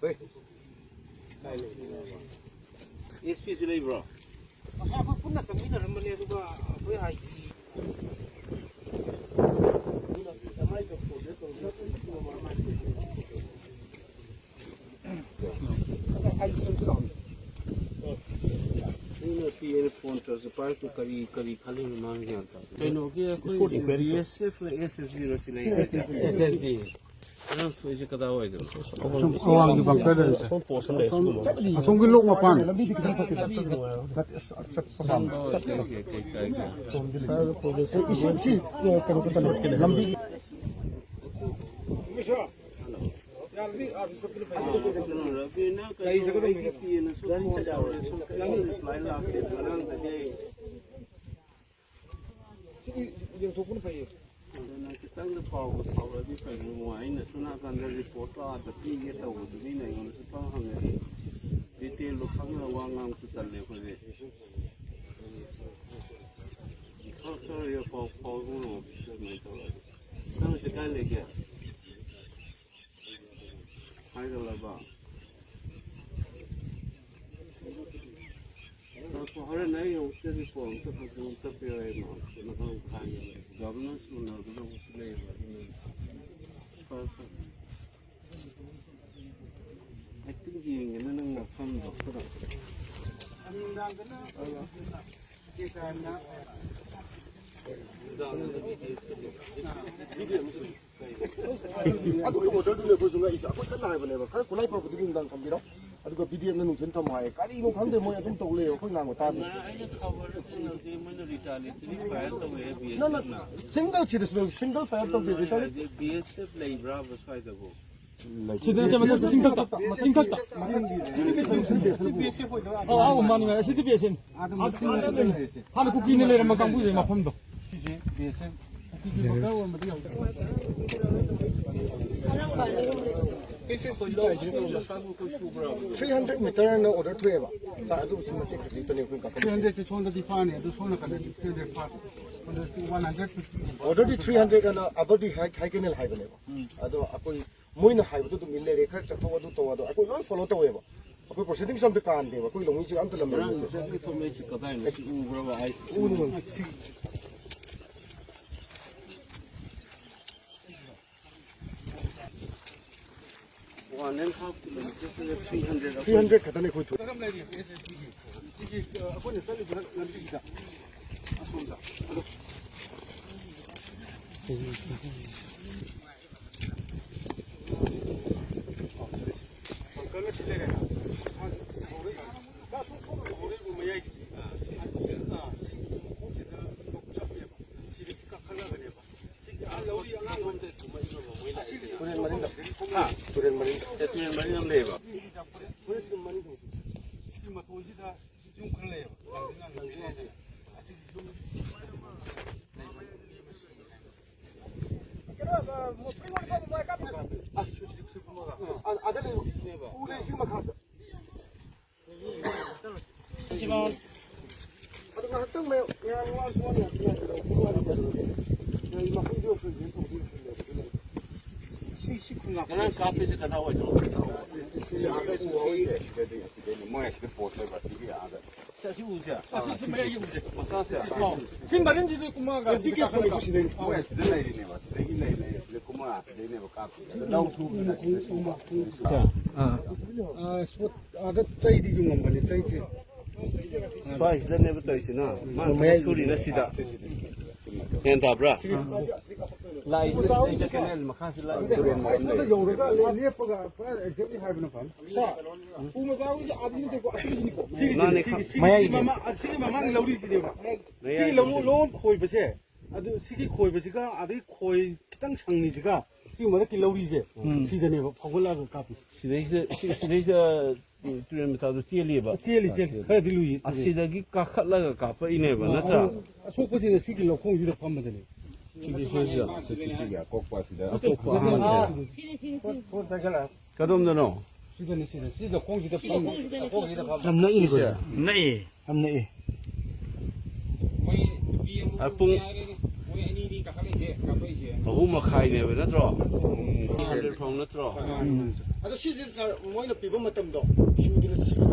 เฮ้ยได้เลย SP สิเลย bro ถ้าเขาพูดน่ะสมัยนั้นมันเนี่ยก็เฮ้ยไอ้ที่ทำไมต้องพูดเรื่องนี้ไอ้ที่ต้อง ini PL phone to supply to kari khali man gyan ta kaino ke koi BSF SSB ro silai SSB anan phoi kada hoy do awang ki bangka da sa asong ki lok mapan lambi kay jagah में कितनी है ना सुन चलाओ line लाके बनान दे yang tu pun payah na kitang de paw di pa mo ai na suna kan de report la da ti ye ta wo ni na ngon su pa hang ne detail lo khang la wa ngam su tal le ko de so yo paw go no me to na se kan le ke hai da la ba तो हर नहीं है उससे भी कौन सा फसल तब पे है ना तो ना खाएंगे गवर्नेंस में ना तो उसने बस I think ये ना ना फम doctor aduh motor dulu aku juga isa aku kenal apa nih kalau kulai apa betul undang kami dong aduh video nih nungguin sama ya kali mau kami mau yang tahu leh aku nggak mau tahu single sih itu single file tahu deh itu BSF lagi berapa saya tahu Sida jam tu singkat tak, singkat tak. Oh, mana ni? Sida biasa. Hana kuki ni leh makan buat macam tu. Biasa. Kuki makan orang mesti ada. 300 meter na order tuh ya pak saat itu cuma cek di itu nih pun kakak 300 是从这地方呢，都从那个这地方，或者是150。 order di 300 kan apa di high kan high kan ya pak aduh aku mau nih high betul tuh milih deh kan cakap tuh aku lalu follow tuh ya pak aku proceeding sampai kan deh aku ilmu itu antar lemah orang saya informasi kata ini berapa ais one and a half kilometers is 300 300 kata nih kudu aku ni sekali nanti kita. Turen marinda Turen marinda leva Karena kafe sih kena wajah. Saya sih usia. Sih mereka usia. Masa saya. Sih badan jadi kumaga. tiket sebagai presiden ada cai di jumlah mana cai cai Soal sudah ni betul sih na. Mana suri nasi dah. Entah berapa. Lai itu kenal makasih lai. ada yang orang ni apa jadi high benar kan umur kau je ada ni teko asing sini ko mama asing mama ni lauri sini ba sini lauri khoi bese adu sigi khoi bese ka adi khoi kitang changni jiga sigi mana ki lauri je sida ne ba phagula ka kapi Sidai tuan mesra cieli ba. cieli hai dilui Asidagi kakak lah kapa ini ba, natra. so ko sini sigi lo khong yuda pam de Sigi segi. Sisi ya kokpa sida. Kokpa han. ko ta kala Kadom dah no. sida ni sida khong yuda pam khong yuda pam Namna ini ko. Nai. amna e Apung. Aku makai ni ba, natra. 100 from Natro. ꯑꯗꯣ ꯁꯤꯁꯦ ꯁꯥꯔ ꯃꯣꯏꯅ ꯄꯤꯕ ꯃꯇꯝꯗꯣ ꯁꯨꯗꯅ ꯁꯤꯒꯤ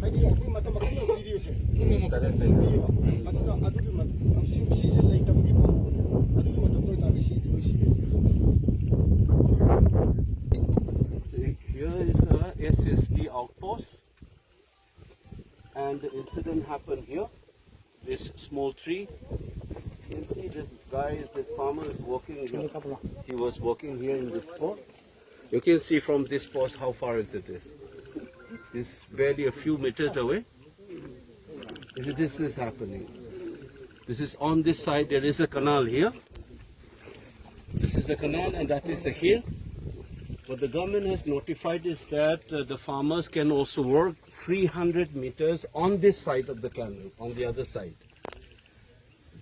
ꯍꯥꯏꯗꯤ ꯑꯩꯈꯣꯏ ꯃꯇꯝ ꯑꯀꯛꯅꯕ ꯄꯤꯔꯤꯕꯁꯦ ꯄꯤꯌꯦꯕ ꯑꯗꯨꯅ ꯑꯗꯨꯒꯤ ꯁꯤꯁꯦ ꯂꯩꯇꯕꯒꯤ ꯑꯗꯨꯒꯤ ꯃꯇꯝꯗ ꯑꯣꯏꯇꯥꯔꯗꯤ ꯁꯤꯗꯤ ꯂꯣꯏ ꯁꯤꯒꯅꯤ. Here is a SSD outpost, and the incident happened here. This small tree. You can see this guy, this farmer is walking here. He was walking here in this spot. You can see from this post how far is it is. It's barely a few meters away. This is happening. This is on this side. There is a canal here. This is the canal, and that is a hill. What the government has notified is that the farmers can also work 300 meters on this side of the canal, on the other side.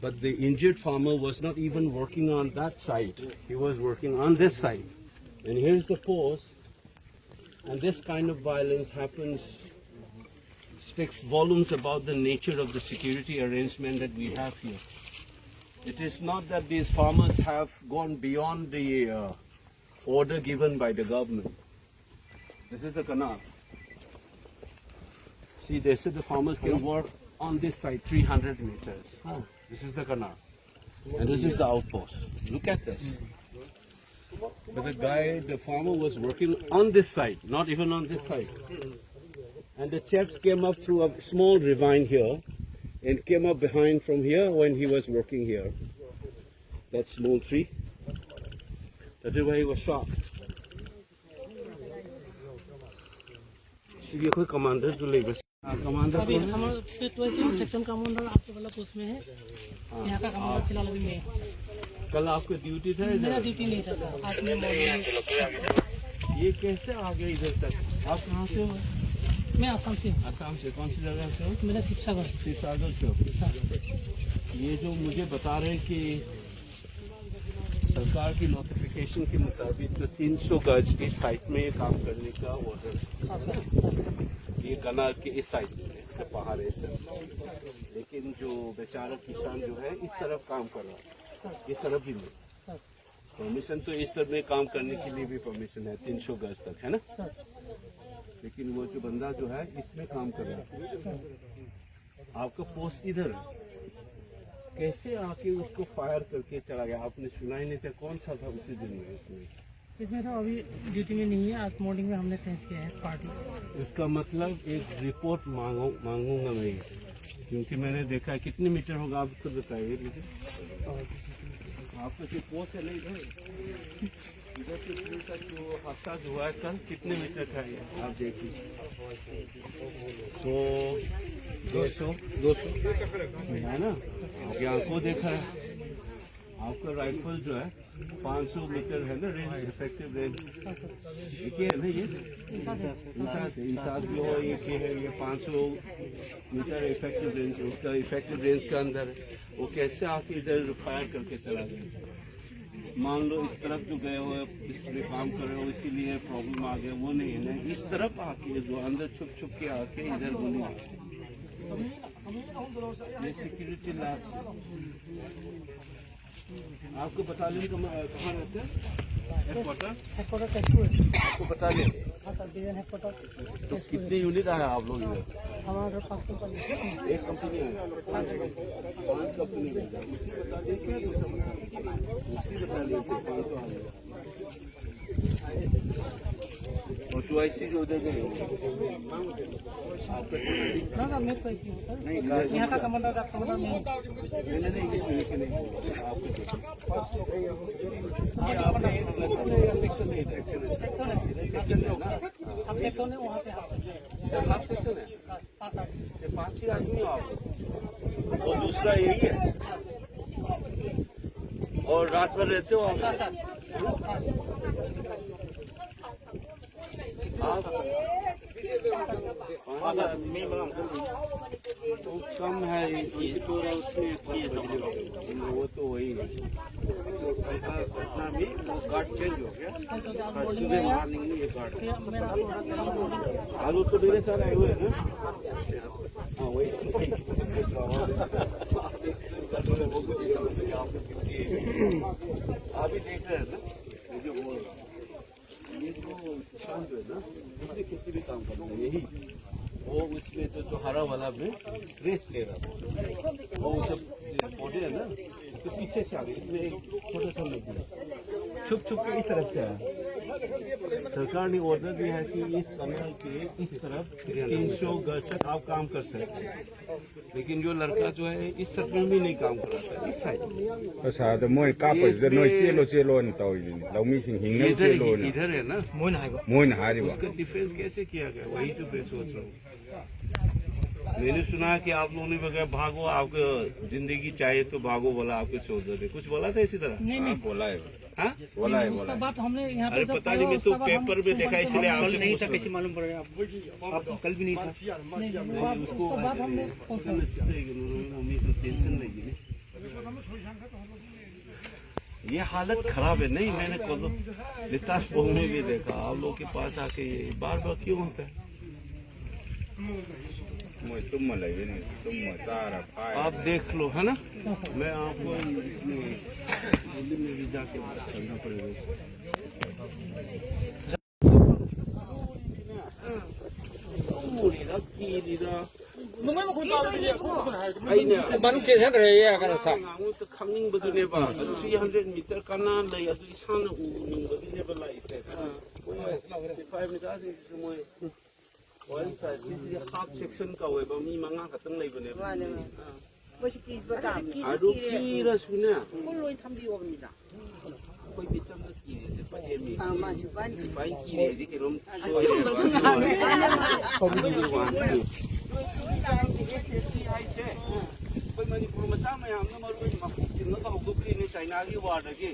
But the injured farmer was not even working on that side. He was working on this side. And here's the post. And this kind of violence happens, speaks volumes about the nature of the security arrangement that we have here. It is not that these farmers have gone beyond the order given by the government. This is the canal. See, they said the farmers can work on this side 300 meters. This is the canal. And this is the outpost. Look at this. But the farmer was working on this side, not even on this side. And the chaps came up through a small ravine here and came up behind from here when he was working here. That small tree. That is why he was shot. See, कोई commander तो लेगा. Commander अभी हमारा section commander आपके वाला post में है. यहाँ का कमांडर फिलहाल अभी में. कल आपको ड्यूटी था इधर? मेरा ड्यूटी नहीं था. आज मैं मॉर्निंग. ये कैसे आ गए इधर तक? आप कहाँ से हो? मैं आसाम से हूँ. आसाम से. कौन सी जगह से हो? मेरा शिवसागर. शिवसागर से हो. ये जो मुझे बता रहे हैं कि सरकार की नोटिफिकेशन के मुताबिक तो 300 गज की साइट में काम करने का ऑर्डर. ये कनाल के इस साइड में इसका पहाड़ है इस तरफ. लेकिन जो बेचारा किसान जो है इस तरफ काम कर रहा है. इस तरफ भी नहीं. परमिशन तो इस तरफ में काम करने के लिए भी परमिशन है 300 गज तक, है ना. लेकिन वो जो बंदा जो है इसमें काम कर रहा है. आपका पोस्ट इधर है. कैसे आके उसको फायर करके चला गया? आपने सुना ही नहीं था. कौन सा था उसी दिन में इसमें तो अभी ड्यूटी में नहीं है. आज मॉर्निंग में हमने सेंस किया है पार्टी. इसका मतलब एक रिपोर्ट मांगूंगा मैं, क्योंकि मैंने देखा है. कितने मीटर होगा आप खुद बताइए मुझे. आपका जो पोस्ट है नहीं है इधर से पुल तक जो हादसा हुआ है कल कितने मीटर का है आप देखिए. 200 है ना. आपकी आंखों देखा है. आपका राइफल जो है 500 मीटर है ना रेंज, इफेक्टिव रेंज. एक है ना ये इंसास जो ये है ये 500 मीटर इफेक्टिव रेंज. उसका इफेक्टिव रेंज का अंदर है. वो कैसे आके इधर फायर करके चला गया. मान लो इस तरफ जो गए हो इसमें काम कर रहे हो इसीलिए प्रॉब्लम आ गया. वो नहीं है ना. इस तरफ आके जो अंदर छुप छुप के आके इधर गोली. ये सिक्योरिटी लैब से आपको बटालियन कहाँ रहते हैं? हेडक्वार्टर तेजपुर. आपको बटालियन. हाँ सर, डिवीजन हेडक्वार्टर. तो कितने यूनिट आया आप लोग इधर? हमारा 5 कंपनी. एक कंपनी है. 5 कंपनी है. उसी बटालियन से उसी बटालियन से 500 आ गया. और 2IC जो उधर गए ना ना मैं कोई नहीं. यहाँ का कमांडर में नहीं आपने सेक्शन नहीं सेक्शन है ना. हम सेक्शन है वहाँ पे हाफ सेक्शन है. 5 आदमी हो आप. और दूसरा यही है. और रात भर रहते हो आप. कम है पूरा उसमें वो तो वही है. पटना में वो गार्ड चेंज हो गया. सुबह मॉर्निंग में ये गार्ड. आलू तो मेरे साथ आए हुए हैं ना. हाँ वही. आप भी देख रहे हैं ना जो यही वो उसमें तो हरा वाला में रेस ले रहा था वो सब पौधे है ना तो पीछे से आ गए इसमें एक छोटा सा लग गया छुप छुप के इस तरफ से आया सरकार ने ऑर्डर दिया है कि इस कनाल के इस तरफ 300 गज तक आप काम कर सकते हैं लेकिन जो लड़का जो है इस तरफ में भी नहीं काम कर रहा था इस साइड ภาษาแต่มวยกาไปจะน้อยเสียโลเสียโลนต่ออยู่นี่เรามีสิ่งหิงนั่นเสียโลน इधर है ना มวยหาดีกว่า उसका डिफेंस कैसे किया गया वही तो मैं सोच रहा हूँ मैंने सुना कि आप लोगों ने वगैरह भागो आपको जिंदगी चाहिए तो भागो बोला आपके सोल्जर ने कुछ बोला था इसी तरह नहीं नहीं बोला है हाँ बोला है उसका बात हमने यहाँ पे अरे जब पता नहीं मैं तो पेपर में देखा इसलिए आपसे नहीं पूछ था रहा कैसे मालूम पड़ेगा आपको कल भी नहीं था उसको बात हमने मम्मी को टेंशन नहीं है ये हालत खराब है नहीं मैंने कल निताश बहु में भी देखा आप लोग के पास आके ये बार बार क्यों होता है มวยตุ้มอะไรนี่ตุ้มซาระพาย आप देख लो है ना मैं आपको इसमें दिल्ली में भी जाके बात करना पड़ेगा 농구만 건 따로 아니냐 만체 생각해 가라사 아무것도 강ning 버드네봐 300 미터 까나 레이 아주 이상한 우닝 버드네봐 라이세 15 미터 뭐 원 사이즈 합 섹션 가왜 뭐 미망아 같은 레이브네 아주 끼라 수냐 홀로 탐비옵니다. 거의 비참도 끼리데 빠에미 바이 끼리데 그럼 कोई मणिपुर मचा मयाम न मरुई मखुक चिन्नबा हौगुक्रिने चाइनागी वार्डगी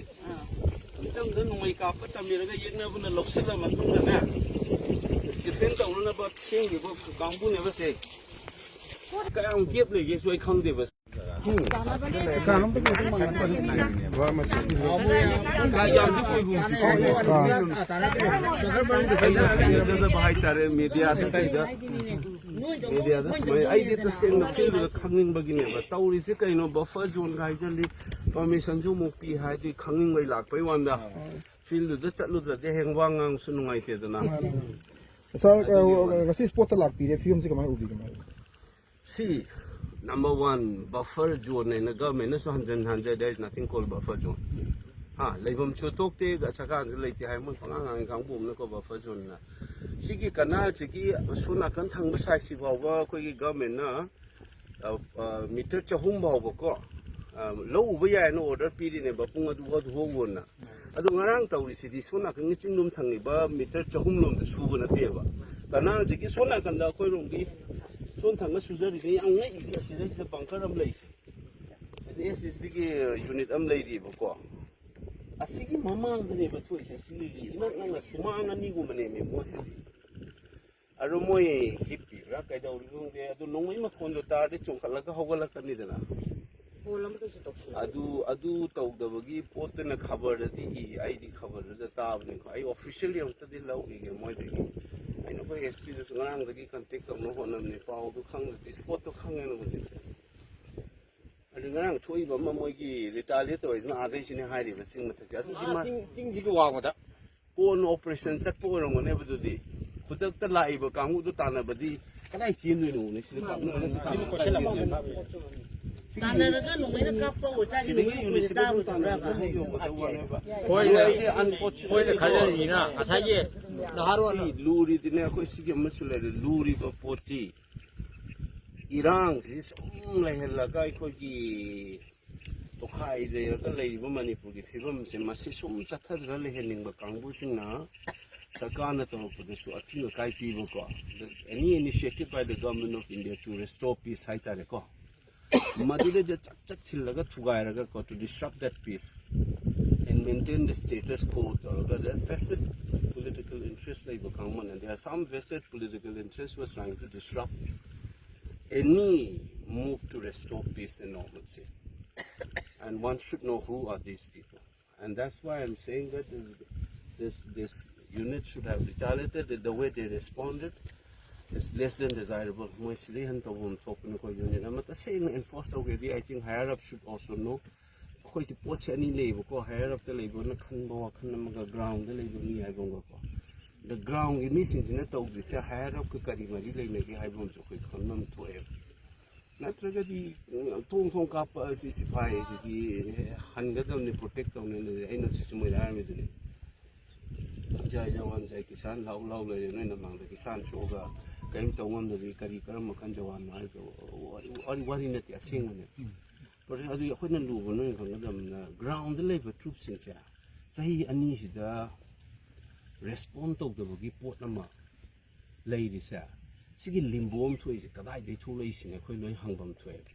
मिचंग नोंमै काप तमिरगा येनबुना लक्सिला मतुंगना डिफेंड तौनबा सेंगिबो कांगबुनेबा से कायम गेप लेगे सोय खंगदेबा कायम कोई गुमसी जदा भाई तारे मीडिया तकैदा मीडिया आई तसेंग फील खंगिंग बगिनेबा तौरिसे कइनो बफर जोन गाइजली परमिशन जो मुक्ति हाइदि खंगिंग बै लाकबै वानदा फील्ड द चलुद्रदे हेंगवांगांग सु नुंगाइतेदना सर स्पॉट लापीरे फिल्म से कमाई उबी कमाई See, number one, buffer zone in the government, so there is nothing called buffer zone. Labum Chotok, the Sakan, Lady Hamon, and Kangboom, no buffer zone. Siki Canal, Chiki, Sunakan, Tang Basasi, Quaki government, Mitter Chahumba, low way and order period in Bapunga to what who I don't rang to city, Sunakan, Chingum Tangiba, Mitter Chahumum, the Suvan Teva. Canal, Chiki, Sunakan, the Koyungi. 손 당가 수저리 양내 이게 시대에서 방카람 레이 SSB기 유닛 암레이디 보고 아시기 마마한테 버투 있어 시리 이만 수마나 니고 마네메 모세 아로 모이 히피라 까이다 우리동데 아도 농이마 콘도 따데 총칼라가 호갈라카니데나 아두 तौदबगी Potana खबरदि ID खबरदा ताबने को आई officially हमतदि लाउगे मोइदगी आइनो को SP दस ngरangदगी contact करनो होनमने पाउ दु खंगदि spot तो खंगेनो बसिसे अदि ngरang थोइबा मोइगी retaliate तोइजना आदैसिने हारिबा सिंग मथक अदु जिमा 징지기 와고다 कोन ऑपरेशन चटपो रंगने बदुदि खुदकता लाइबा कांगुदु तानाबदि कनाइ चिनुनो ने सिले तानारगा नोंगैना कापो ओचागी नोंगै ताबो ताब्रागा कोइले खाजनिना 아사기 나하로 루리드네 अखोइ सिगे मसुले लूरी को पोती इरांग सि सम लेहलगा अखोइगी तोखाइ देरगा लेइबो मणिपुर की फिबम से मसि सुम चथरगा लेहनिंगबा कांगबुसिंगना सरकारना तोरपदसु अथिंग काइ पीबो को any initiative by the government of India to restore peace हाइतारे को Madure de chak chillaga thugairaga ko to disrupt that peace and maintain the status quo. The vested political interests like Bakangman, and there are some vested political interests who are trying to disrupt any move to restore peace and normalcy. And one should know who are these people. And that's why I'm saying that this unit should have retaliated. The way they responded is less than desirable. Mostly, and unit. I'm not saying enforce already. I think higher up should also know. Because the any labor, higher up the labor, ground the labor. the ground ꯃꯤꯁꯤꯡꯁꯤꯅ ꯇꯧꯗ꯭ꯔꯤꯁꯦ higher ꯑꯞꯀ ꯀꯔꯤ ꯃꯔꯤ ꯂꯩꯅꯒꯦ ꯍꯥꯏꯕ ꯑꯃꯁꯨ ꯑꯩꯈꯣꯏ ꯈꯪꯕ ꯑꯃ ꯊꯣꯛꯑꯦꯕ ꯅꯠꯇ꯭ꯔꯒꯗꯤ ꯊꯣꯡ ꯀꯥꯞꯄ ꯑꯁꯤ ꯁꯤꯐꯥꯏ ꯑꯁꯤꯗꯤ ꯍꯟꯒꯗꯕꯅꯤ ꯄ꯭ꯔꯣꯇꯦꯛ ꯇꯧꯅꯕꯅꯤ ꯑꯩꯅ ꯍꯧꯖꯤꯛꯁꯨ ꯃꯣꯏꯗ ꯍꯥꯏꯔꯝꯃꯤꯗꯨꯅꯤ ꯖꯥꯏ ꯖꯋꯥꯟ ꯖꯥꯏ ꯀꯤꯁꯥꯟ ꯂꯥꯎ ꯂꯩꯔꯦ ꯅꯣꯏꯅ ꯃꯥꯡꯗ ꯀꯤꯁꯥꯟ ꯁꯣꯛꯑꯒ ꯀꯔꯤꯝ ꯇꯧ ꯉꯝꯗꯕꯤ ꯀꯔꯝꯕ ꯃꯈꯜ ꯖꯋꯥꯟꯅꯣ ꯍꯥꯏꯕꯗꯣ ꯋꯥꯔꯤ ꯅꯠꯇꯦ ꯑꯁꯦꯡꯕꯅꯦ ꯄ꯭ꯔꯣꯖꯦꯛ ꯑꯗꯨ ꯑꯩꯈꯣꯏꯅ ꯂꯨꯕ ꯅꯣꯏꯅ ꯈꯪꯒꯗꯕꯅꯤꯅ ꯒ꯭ꯔꯥꯎꯟꯗ ꯂꯩꯕ ꯇ꯭ꯔꯨꯞꯁꯤꯡꯁꯦ ꯆꯍꯤ ꯑꯅꯤꯁꯤꯗ ꯔꯦꯁꯄꯣꯟ ꯇꯧꯗꯕꯒꯤ ꯄꯣꯠ ꯑꯃ ꯂꯩꯔꯤꯁꯦ ꯁꯤꯒꯤ ꯂꯤꯝꯕꯣ ꯑꯃ ꯊꯣꯛꯏꯁꯦ ꯀꯗꯥꯏꯗꯒꯤ ꯊꯣꯛꯂꯛꯏꯁꯤꯅꯦ ꯑꯩꯈꯣꯏ ꯂꯣꯏ ꯍꯪꯐꯝ ꯊꯣꯛꯑꯦꯕ